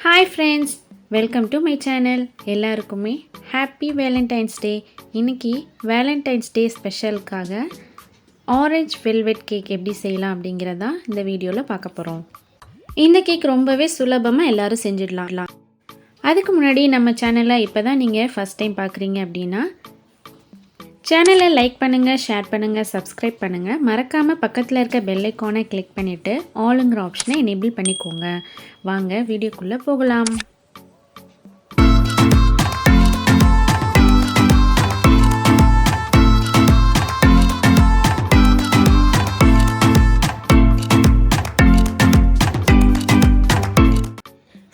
Hi friends, welcome to my channel. எல்லாருக்குமே happy Valentine's டே. இன்றைக்கி Valentine's டே ஸ்பெஷலுக்காக orange velvet cake எப்படி செய்யலாம் அப்படிங்கிறதா இந்த வீடியோவில் பார்க்க போகிறோம். இந்த கேக் ரொம்பவே சுலபமாக எல்லோரும் செஞ்சிடலாம். அதுக்கு முன்னாடி நம்ம சேனலை இப்போ தான் நீங்கள் ஃபஸ்ட் டைம் பார்க்குறீங்க அப்படின்னா சேனலை லைக் பண்ணுங்கள், ஷேர் பண்ணுங்கள், சப்ஸ்கிரைப் பண்ணுங்கள். மறக்காமல் பக்கத்தில் இருக்க பெல் ஐக்கானை கிளிக் பண்ணிவிட்டு ஆளுங்கிற ஆப்ஷனை எனேபிள் பண்ணிக்கோங்க. வாங்க வீடியோக்குள்ளே போகலாம்.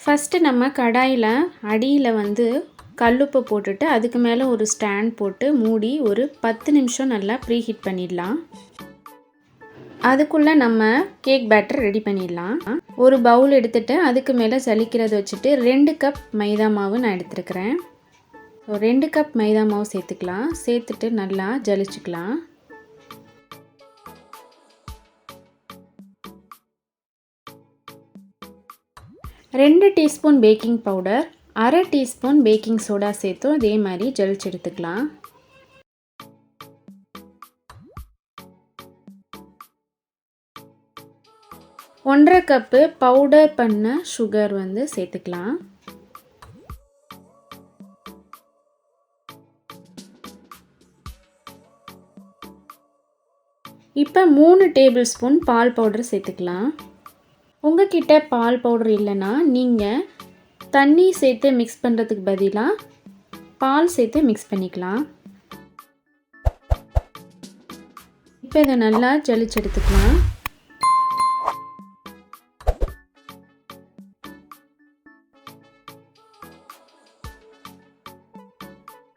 ஃபஸ்ட்டு நம்ம கடாயில் அடியில் கல்லுப்பு போட்டுட்டு அதுக்கு மேலே ஒரு ஸ்டாண்ட் போட்டு மூடி ஒரு 10 நிமிஷம் நல்லா ப்ரீ ஹீட் பண்ணிடலாம். அதுக்குள்ளே நம்ம கேக் பேட்டர் ரெடி பண்ணிடலாம். ஒரு பவுல் எடுத்துகிட்டு அதுக்கு மேலே சலிக்கிறது வச்சுட்டு 2 கப் மைதா மாவு நான் எடுத்துருக்கிறேன். 2 கப் மைதா மாவு சேர்த்துக்கலாம். சேர்த்துட்டு நல்லா ஜலிச்சுக்கலாம். ரெண்டு டீஸ்பூன் பேக்கிங் பவுடர், அரை டீஸ்பூன் பேக்கிங் சோடா சேர்த்தும் இதே மாதிரி ஜலிச்சு எடுத்துக்கலாம். ஒன்றரை கப்பு பவுடர் பண்ண சுகர் சேர்த்துக்கலாம். இப்போ 3 டேபிள் ஸ்பூன் பால் பவுடர் சேர்த்துக்கலாம். உங்ககிட்ட பால் பவுடர் இல்லைன்னா நீங்கள் தண்ணி சேர்த்து மிக்ஸ் பண்ணுறதுக்கு பதிலாக பால் சேர்த்து மிக்ஸ் பண்ணிக்கலாம். இப்போ இதை நல்லா ஜலிச்சு எடுத்துக்கலாம்.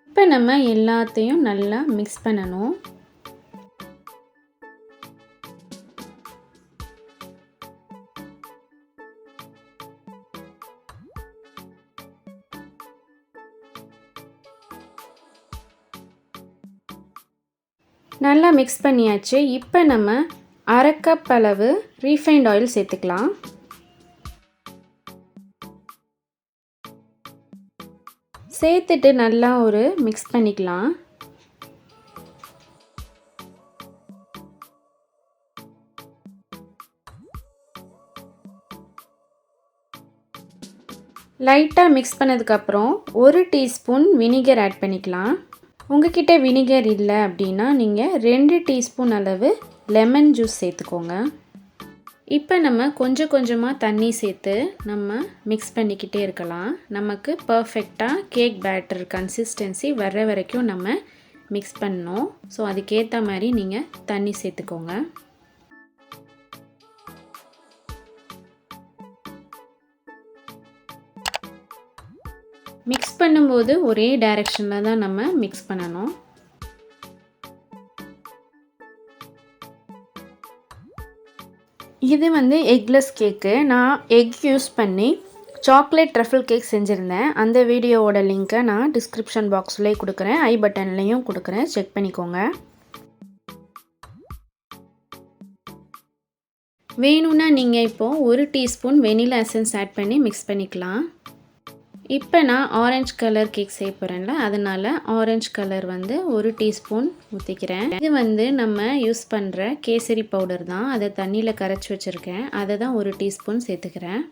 இப்போ நம்ம எல்லாத்தையும் நல்லா மிக்ஸ் பண்ணணும். நல்லா மிக்ஸ் பண்ணியாச்சு. இப்போ நம்ம அரை கப் அளவு ரீஃபைண்ட் ஆயில் சேர்த்துக்கலாம். சேர்த்துட்டு நல்லா ஒரு மிக்ஸ் பண்ணிக்கலாம். லைட்டாக மிக்ஸ் பண்ணதுக்கப்புறம் 1 டீஸ்பூன் வினிகர் ஆட் பண்ணிக்கலாம். உங்ககிட்ட வினிகர் இல்லை அப்படின்னா நீங்கள் 2 டீஸ்பூன் அளவு லெமன் ஜூஸ் சேர்த்துக்கோங்க. இப்போ நம்ம கொஞ்சம் கொஞ்சமாக தண்ணி சேர்த்து நம்ம மிக்ஸ் பண்ணிக்கிட்டே இருக்கலாம். நமக்கு பர்ஃபெக்டாக கேக் பேட்டர் கன்சிஸ்டன்சி வர்ற வரைக்கும் நம்ம மிக்ஸ் பண்ணணும். ஸோ அதுக்கேற்ற மாதிரி நீங்கள் தண்ணி சேர்த்துக்கோங்க. மிக்ஸ் பண்ணும்போது ஒரே டைரெக்ஷனில் தான் நம்ம மிக்ஸ் பண்ணணும். இது எக்லெஸ் கேக்கு. நான் எக் யூஸ் பண்ணி சாக்லேட் ட்ரஃபிள் கேக் செஞ்சுருந்தேன். அந்த வீடியோவோட லிங்க்கை நான் டிஸ்கிரிப்ஷன் பாக்ஸ்லேயே கொடுக்குறேன், ஐ பட்டன்லேயும் கொடுக்குறேன், செக் பண்ணிக்கோங்க. வேணும்னா நீங்கள் இப்போது 1 டீஸ்பூன் வெனிலா எசன்ஸ் ஆட் பண்ணி மிக்ஸ் பண்ணிக்கலாம். இப்போ நான் ஆரஞ்சு கலர் கேக் செய்ய போகிறேன்ல, அதனால் ஆரஞ்சு கலர் 1 டீஸ்பூன் ஊற்றிக்கிறேன். இது நம்ம யூஸ் பண்ணுற கேசரி பவுடர் தான். அதை தண்ணியில் கரைச்சி வச்சுருக்கேன். அதை தான் 1 டீஸ்பூன் சேர்த்துக்கிறேன்.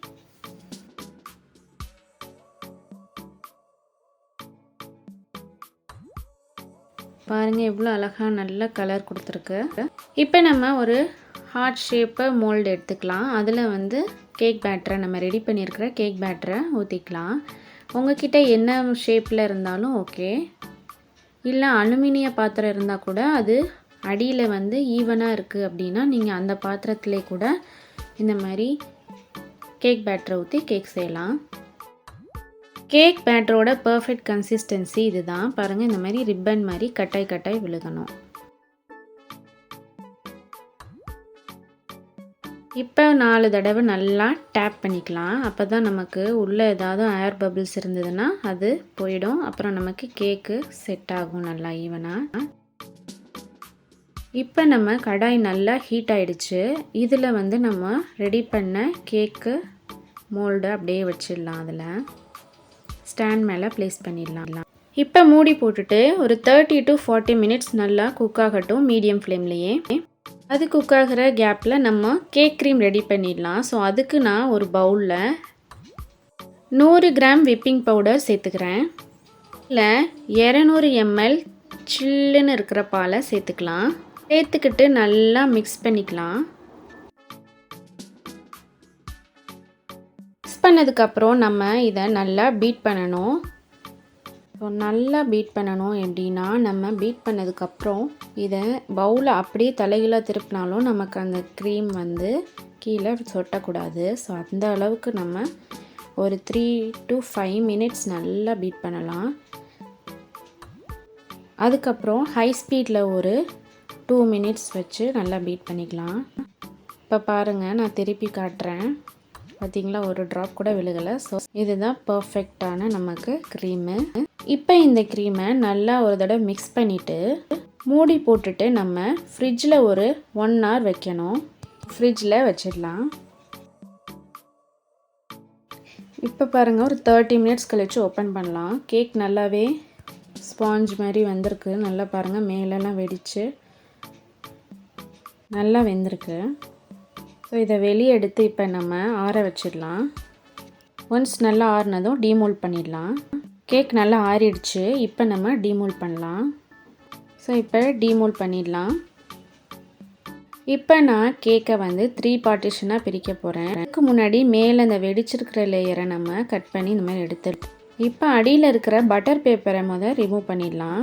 பாருங்கள் எவ்வளோ அழகாக நல்ல கலர் கொடுத்துருக்கு. இப்போ நம்ம ஒரு ஹார்ட் ஷேப்பை மோல்டு எடுத்துக்கலாம். அதில் கேக் பேட்டரை நம்ம ரெடி பண்ணியிருக்கிற கேக் பேட்டரை ஊற்றிக்கலாம். உங்கள்கிட்ட என்ன ஷேப்பில் இருந்தாலும் ஓகே. இல்லை அலுமினிய பாத்திரம் இருந்தால் கூட அது அடியில் ஈவனாக இருக்குது அப்படின்னா நீங்கள் அந்த பாத்திரத்திலே கூட இந்த மாதிரி கேக் பேட்டரை ஊற்றி கேக் செய்யலாம். கேக் பேட்டரோட பர்ஃபெக்ட் கன்சிஸ்டன்சி இது தான். பாருங்கள், இந்த மாதிரி ரிப்பன் மாதிரி கட்டாய் கட்டாய் விழுகணும். இப்போ 4 தடவை நல்லா டேப் பண்ணிக்கலாம். அப்போ தான் நமக்கு உள்ளே ஏதாவது ஏர் பபிள்ஸ் இருந்ததுன்னா அது போயிடும். அப்புறம் நமக்கு கேக்கு செட் ஆகும் நல்லா ஈவனாக. இப்போ நம்ம கடாய் நல்லா ஹீட் ஆகிடுச்சு. இதில் நம்ம ரெடி பண்ண கேக்கு மோல்டு அப்படியே வச்சிடலாம். அதில் ஸ்டாண்ட் மேலே ப்ளேஸ் பண்ணிடலாம். இப்போ மூடி போட்டுட்டு ஒரு 30 to 40 மினிட்ஸ் நல்லா குக் ஆகட்டும் மீடியம் ஃப்ளேம்லேயே. அது குக் ஆகிற கேப்பில் நம்ம கேக் க்ரீம் ரெடி பண்ணிடலாம். ஸோ அதுக்கு நான் ஒரு பவுலில் 100 கிராம் விப்பிங் பவுடர் சேர்த்துக்கிறேன். இல்லை 200 ml சில்லுன்னு இருக்கிற பாலை சேர்த்துக்கலாம். சேர்த்துக்கிட்டு நல்லா மிக்ஸ் பண்ணிக்கலாம். மிக்ஸ் பண்ணதுக்கப்புறம் நம்ம இதை நல்லா பீட் பண்ணணும். ஸோ நல்லா பீட் பண்ணணும். எப்படின்னா நம்ம பீட் பண்ணதுக்கப்புறம் இதை பவுலை அப்படியே தலைகீழாக திருப்பினாலும் நமக்கு அந்த க்ரீம் வந்து கீழே சொட்டக்கூடாது. ஸோ அந்த அளவுக்கு நம்ம ஒரு 3 to 5 மினிட்ஸ் நல்லா பீட் பண்ணலாம். அதுக்கப்புறம் ஹை ஸ்பீடில் ஒரு 2 மினிட்ஸ் வச்சு நல்லா பீட் பண்ணிக்கலாம். இப்போ பாருங்கள், நான் திருப்பி காட்டுறேன். பார்த்திங்களா, ஒரு ட்ராப் கூட விழுகலை. ஸோ இதுதான் பர்ஃபெக்டான நமக்கு க்ரீமு. இப்போ இந்த க்ரீமை நல்லா ஒரு தடவை மிக்ஸ் பண்ணிவிட்டு மூடி போட்டுட்டு நம்ம ஃப்ரிட்ஜில் ஒரு 1 hour வைக்கணும். ஃப்ரிட்ஜில் வச்சிடலாம். இப்போ பாருங்கள், ஒரு 30 மினிட்ஸ் கழித்து ஓப்பன் பண்ணலாம். கேக் நல்லாவே ஸ்பாஞ்ச் மாதிரி வந்திருக்கு. நல்லா பாருங்கள், மேலெல்லாம் வெடித்து நல்லா வெந்திருக்கு. ஸோ இதை வெளியே எடுத்து இப்போ நம்ம ஆற வச்சிடலாம். ஒன்ஸ் நல்லா ஆறினதும் டீமோல்ட் பண்ணிடலாம். கேக் நல்லா ஆறிடுச்சு. இப்போ நம்ம டீமோல்ட் பண்ணலாம். ஸோ இப்போ டீமோல்ட் பண்ணிடலாம். இப்போ நான் கேக்கை வந்து 3 பார்ட்டிஷனாக பிரிக்க போகிறேன். அதுக்கு முன்னாடி மேலே இந்த வெடிச்சிருக்கிற லேயரை நம்ம கட் பண்ணி இந்த மாதிரி எடுத்துருக்கோம். இப்போ அடியில் இருக்கிற பட்டர் பேப்பரை ரிமூவ் பண்ணிடலாம்.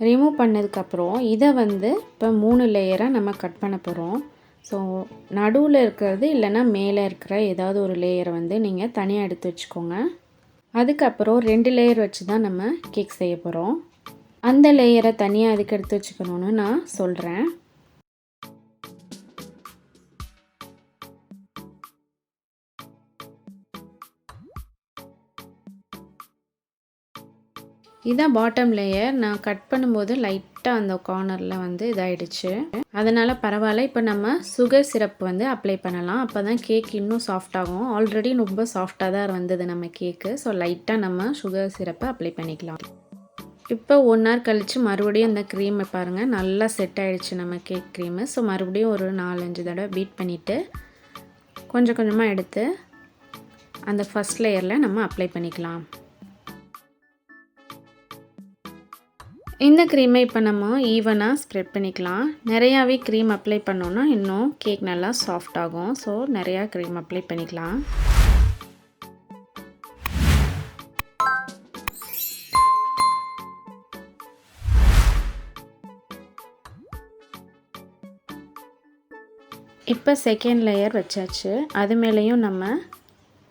ரிமூவ் பண்ணதுக்கப்புறம் இதை வந்து இப்போ 3 லேயராக நம்ம கட் பண்ண போகிறோம். ஸோ நடுவில் இருக்கிறது இல்லைன்னா மேலே இருக்கிற ஏதாவது ஒரு லேயரை வந்து நீங்கள் தனியாக எடுத்து வச்சுக்கோங்க. அதுக்கப்புறம் 2 லேயர் வச்சு தான் நம்ம கேக் செய்ய போகிறோம். அந்த லேயரை தனியாக அதுக்கு எடுத்து வச்சுக்கணுன்னு நான் சொல்கிறேன். இதான் பாட்டம் லேயர். நான் கட் பண்ணும்போது லைட்டாக அந்த கார்னரில் வந்து இதாகிடுச்சு. அதனால் பரவாயில்ல. இப்போ நம்ம சுகர் சிரப் வந்து அப்ளை பண்ணலாம். அப்போ தான் கேக் இன்னும் சாஃப்டாகும். ஆல்ரெடி ரொம்ப சாஃப்டாக தான் வந்தது நம்ம கேக்கு. ஸோ லைட்டாக நம்ம சுகர் சிரப்பை அப்ளை பண்ணிக்கலாம். இப்போ 1 hour கழித்து மறுபடியும் இந்த க்ரீமை பாருங்கள், நல்லா செட் ஆகிடுச்சு நம்ம கேக் க்ரீமு. ஸோ மறுபடியும் ஒரு 4-5 தடவை பீட் பண்ணிவிட்டு கொஞ்சம் கொஞ்சமாக எடுத்து அந்த ஃபஸ்ட் லேயரில் நம்ம அப்ளை பண்ணிக்கலாம். இந்த க்ரீமை இப்போ நம்ம ஈவனாக ஸ்ப்ரெட் பண்ணிக்கலாம். நிறையாவே க்ரீம் அப்ளை பண்ணோன்னா இன்னும் கேக் நல்லா சாஃப்ட் ஆகும். ஸோ நிறையா க்ரீம் அப்ளை பண்ணிக்கலாம். இப்போ செகண்ட் லேயர் வச்சாச்சு. அது மேலேயும் நம்ம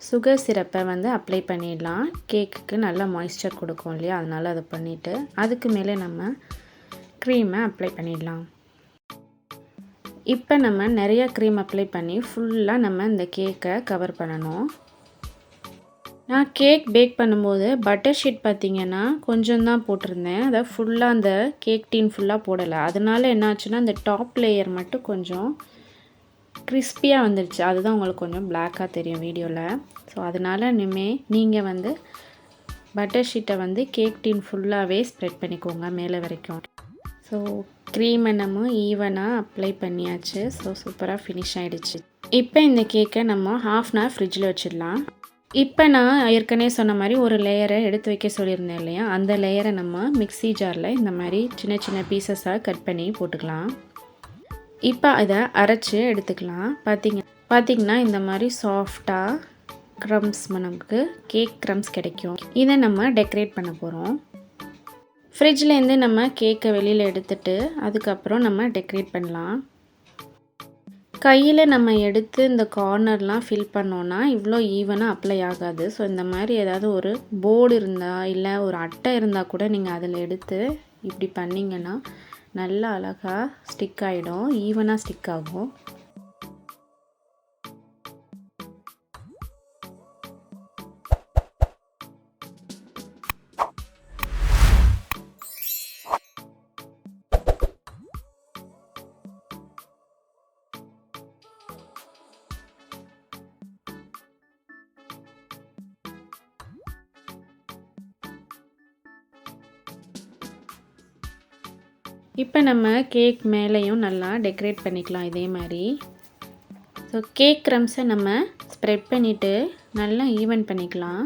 சுகர் சிரப்பை வந்து அப்ளை பண்ணிடலாம். கேக்குக்கு நல்லா மாய்ஸ்சர் கொடுக்கும் இல்லையா, அதனால் அதை பண்ணிவிட்டு அதுக்கு மேலே நம்ம க்ரீமை அப்ளை பண்ணிடலாம். இப்போ நம்ம நிறையா க்ரீம் அப்ளை பண்ணி ஃபுல்லாக நம்ம இந்த கேக்கை கவர் பண்ணணும். நான் கேக் பேக் பண்ணும்போது பட்டர் ஷீட் பார்த்திங்கன்னா கொஞ்சம் தான் போட்டிருந்தேன். அதை ஃபுல்லாக அந்த கேக் டீன் ஃபுல்லாக போடலை. அதனால என்னாச்சுன்னா அந்த டாப் லேயர் மட்டும் கொஞ்சம் கிறிஸ்பியாக வந்துடுச்சு. அதுதான் உங்களுக்கு கொஞ்சம் பிளாக்காக தெரியும் வீடியோவில். ஸோ அதனால் நீங்கள் வந்து பட்டர் ஷீட்டை வந்து கேக் டீன் ஃபுல்லாகவே ஸ்ப்ரெட் பண்ணிக்கோங்க மேலே வரைக்கும். ஸோ க்ரீமை நம்ம ஈவனாக அப்ளை பண்ணியாச்சு. ஸோ சூப்பராக ஃபினிஷ் ஆகிடுச்சு. இப்போ இந்த கேக்கை நம்ம 1/2 hour ஃப்ரிட்ஜில் வச்சிடலாம். இப்போ நான் ஏற்கனவே சொன்ன மாதிரி ஒரு லேயரை எடுத்து வைக்க சொல்லியிருந்தேன் இல்லையா, அந்த லேயரை நம்ம மிக்ஸி ஜாரில் இந்த மாதிரி சின்ன சின்ன பீசஸாக கட் பண்ணி போட்டுக்கலாம். இப்போ அதை அரைச்சி எடுத்துக்கலாம். பார்த்திங்கன்னா இந்த மாதிரி சாஃப்டாக க்ரம்ஸ் நமக்கு கேக் க்ரம்ஸ் கிடைக்கும். இதை நம்ம டெக்கரேட் பண்ண போகிறோம். ஃப்ரிட்ஜ்லேருந்து நம்ம கேக்கை வெளியில் எடுத்துட்டு அதுக்கப்புறம் நம்ம டெக்கரேட் பண்ணலாம். கையில் நம்ம எடுத்து இந்த கார்னர்லாம் ஃபில் பண்ணோன்னா இவ்வளோ ஈவனாக அப்ளை ஆகாது. ஸோ இந்த மாதிரி ஏதாவது ஒரு போர்டு இருந்தால் இல்லை ஒரு அட்டை இருந்தால் கூட நீங்கள் அதில் எடுத்து இப்படி பண்ணிங்கன்னா நல்லா அழகாக ஸ்டிக் ஆகிடும், ஈவனாக ஸ்டிக் ஆகும். இப்போ நம்ம கேக் மேலேயும் நல்லா டெக்கரேட் பண்ணிக்கலாம் இதே மாதிரி. ஸோ கேக் க்ரம்ஸை நம்ம ஸ்ப்ரெட் பண்ணிவிட்டு நல்லா ஈவன் பண்ணிக்கலாம்.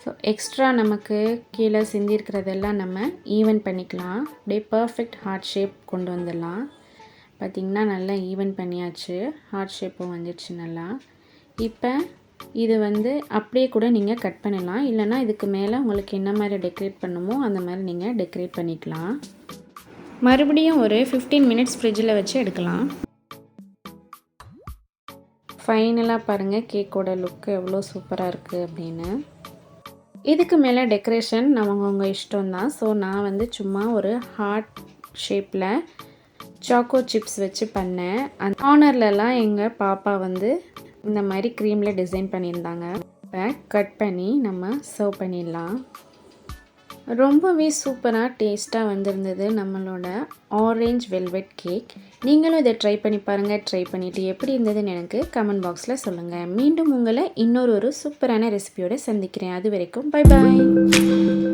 ஸோ எக்ஸ்ட்ரா நமக்கு கீழே சிந்திருக்கிறதெல்லாம் நம்ம ஈவன் பண்ணிக்கலாம். அப்படியே பர்ஃபெக்ட் ஹார்ட் ஷேப் கொண்டு வந்துடலாம். பார்த்திங்கன்னா நல்லா ஈவன் பண்ணியாச்சு. ஹார்ட் ஷேப்பும் வந்துடுச்சு நல்லா. இப்போ இது வந்து அப்படியே கூட நீங்கள் கட் பண்ணலாம். இல்லைனா இதுக்கு மேலே உங்களுக்கு என்ன மாதிரி டெக்கரேட் பண்ணுமோ அந்த மாதிரி நீங்கள் டெக்கரேட் பண்ணிக்கலாம். மறுபடியும் ஒரு 15 மினிட்ஸ் ஃப்ரிட்ஜில் வச்சு எடுக்கலாம். ஃபைனலாக பாருங்கள் கேக்கோட லுக்கு எவ்வளோ சூப்பராக இருக்குது அப்படின்னு. இதுக்கு மேலே டெக்கரேஷன் உங்கள் இஷ்டம்தான். ஸோ நான் வந்து சும்மா ஒரு ஹார்ட் ஷேப்பில் சாக்கோ சிப்ஸ் வச்சு பண்ணேன். அந்த கார்னர்லலாம் எங்கள் பாப்பா வந்து இந்த மாதிரி க்ரீமில் டிசைன் பண்ணியிருந்தாங்க. இப்போ கட் பண்ணி நம்ம சர்வ் பண்ணிடலாம். ரொம்பவே சூப்பராக டேஸ்ட்டாக வந்திருந்தது நம்மளோட ஆரஞ்ச் வெல்வெட் கேக். நீங்களும் இதை ட்ரை பண்ணி பாருங்கள். ட்ரை பண்ணிவிட்டு எப்படி இருந்ததுன்னு எனக்கு கமெண்ட் பாக்ஸில் சொல்லுங்கள். மீண்டும் உங்களை இன்னொரு சூப்பரான ரெசிபியோடு சந்திக்கிறேன். அது வரைக்கும் பை பாய்.